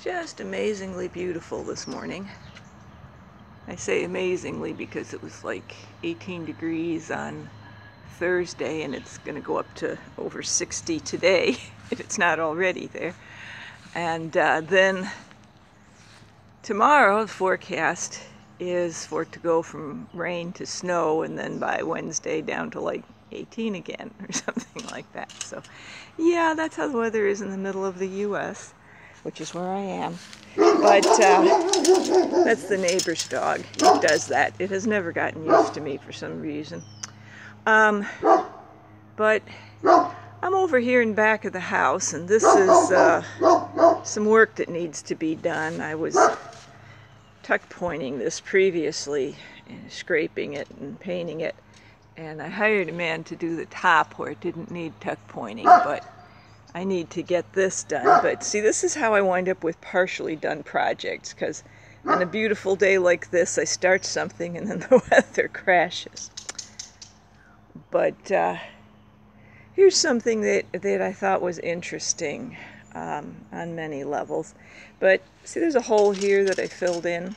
Just amazingly beautiful this morning. I say amazingly because it was like 18 degrees on Thursday and it's going to go up to over 60 today if it's not already there. And then tomorrow the forecast is for it to go from rain to snow, and then by Wednesday down to like 18 again or something like that. So yeah, that's how the weather is in the middle of the US, which is where I am. But that's the neighbor's dog. It does that. It has never gotten used to me for some reason. But I'm over here in back of the house, and this is some work that needs to be done. I was tuck pointing this previously, scraping it and painting it, and I hired a man to do the top where it didn't need tuck pointing, but I need to get this done. But see, this is how I wind up with partially done projects, because on a beautiful day like this, I start something and then the weather crashes. But here's something that I thought was interesting on many levels. But see, there's a hole here that I filled in,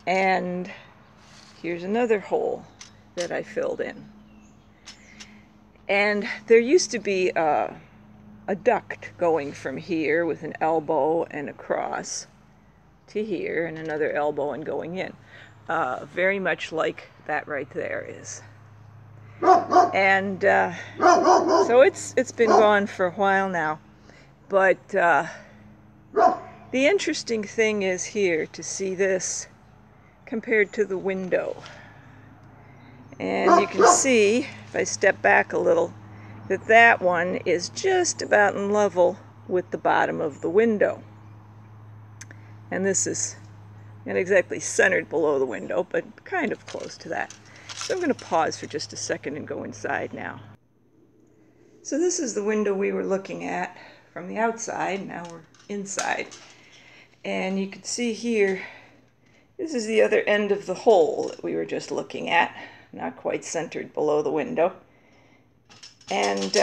and here's another hole that I filled in. And there used to be a duct going from here with an elbow and across to here, and another elbow and going in. Very much like that right there is. And so it's been gone for a while now. But the interesting thing is here to see this compared to the window. And you can see, if I step back a little, that that one is just about in level with the bottom of the window. And this is not exactly centered below the window, but kind of close to that. So I'm going to pause for just a second and go inside now. So this is the window we were looking at from the outside. Now we're inside. And you can see here, this is the other end of the hole that we were just looking at. Not quite centered below the window. And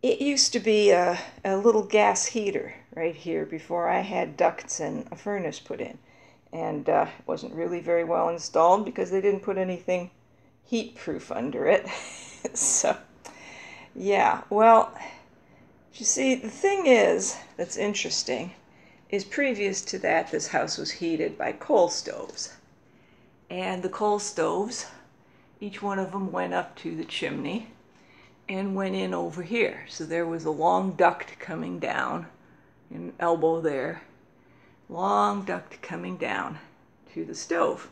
it used to be a little gas heater right here before I had ducts and a furnace put in. And it wasn't really very well installed because they didn't put anything heat-proof under it. So, yeah, well, you see, the thing is, that's interesting, is previous to that, this house was heated by coal stoves. And the coal stoves, each one of them went up to the chimney and went in over here. So there was a long duct coming down, an elbow there, long duct coming down to the stove.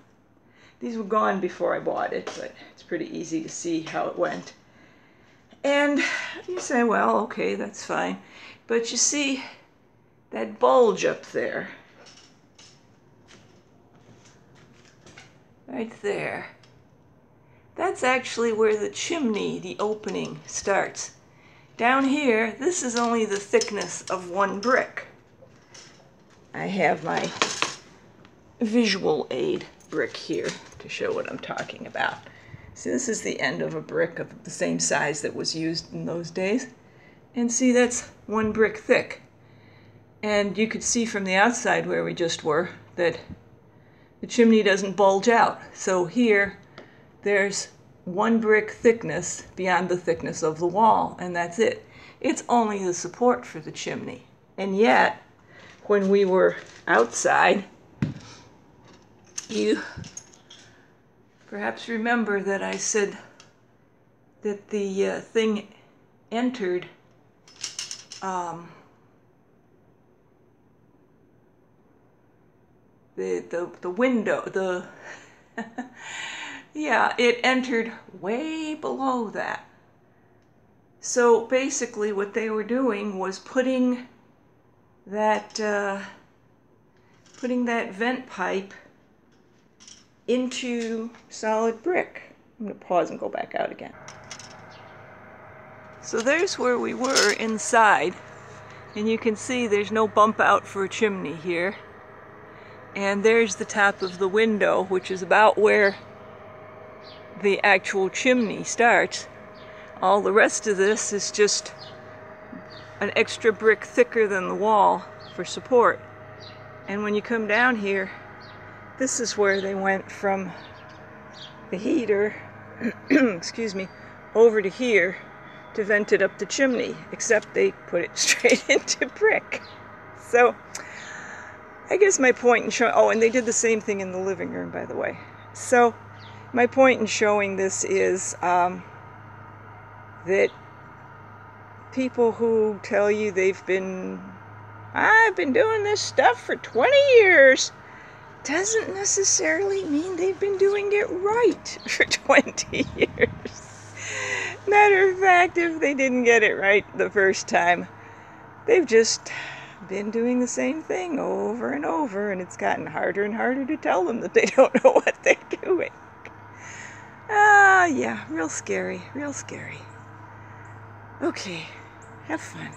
These were gone before I bought it, but it's pretty easy to see how it went. And you say, well, okay, that's fine. But you see that bulge up there, right there, that's actually where the chimney, the opening, starts. Down here, this is only the thickness of one brick. I have my visual aid brick here to show what I'm talking about. See, this is the end of a brick of the same size that was used in those days. And see, that's one brick thick. And you could see from the outside where we just were that the chimney doesn't bulge out. So here, there's one brick thickness beyond the thickness of the wall, and that's it. It's only the support for the chimney. And yet, when we were outside, you perhaps remember that I said that the thing entered the window, yeah, it entered way below that. So basically what they were doing was putting that vent pipe into solid brick. I'm going to pause and go back out again. So there's where we were inside, and you can see there's no bump out for a chimney here. And there's the top of the window, which is about where the actual chimney starts. All the rest of this is just an extra brick thicker than the wall for support. And when you come down here, this is where they went from the heater, excuse me, over to here to vent it up the chimney, except they put it straight into brick. So I guess my point in showing, oh, and they did the same thing in the living room, by the way. So my point in showing this is that people who tell you I've been doing this stuff for 20 years, doesn't necessarily mean they've been doing it right for 20 years. Matter of fact, if they didn't get it right the first time, they've just been doing the same thing over and over, and it's gotten harder and harder to tell them that they don't know what they're doing. Yeah, real scary, real scary. Okay, have fun.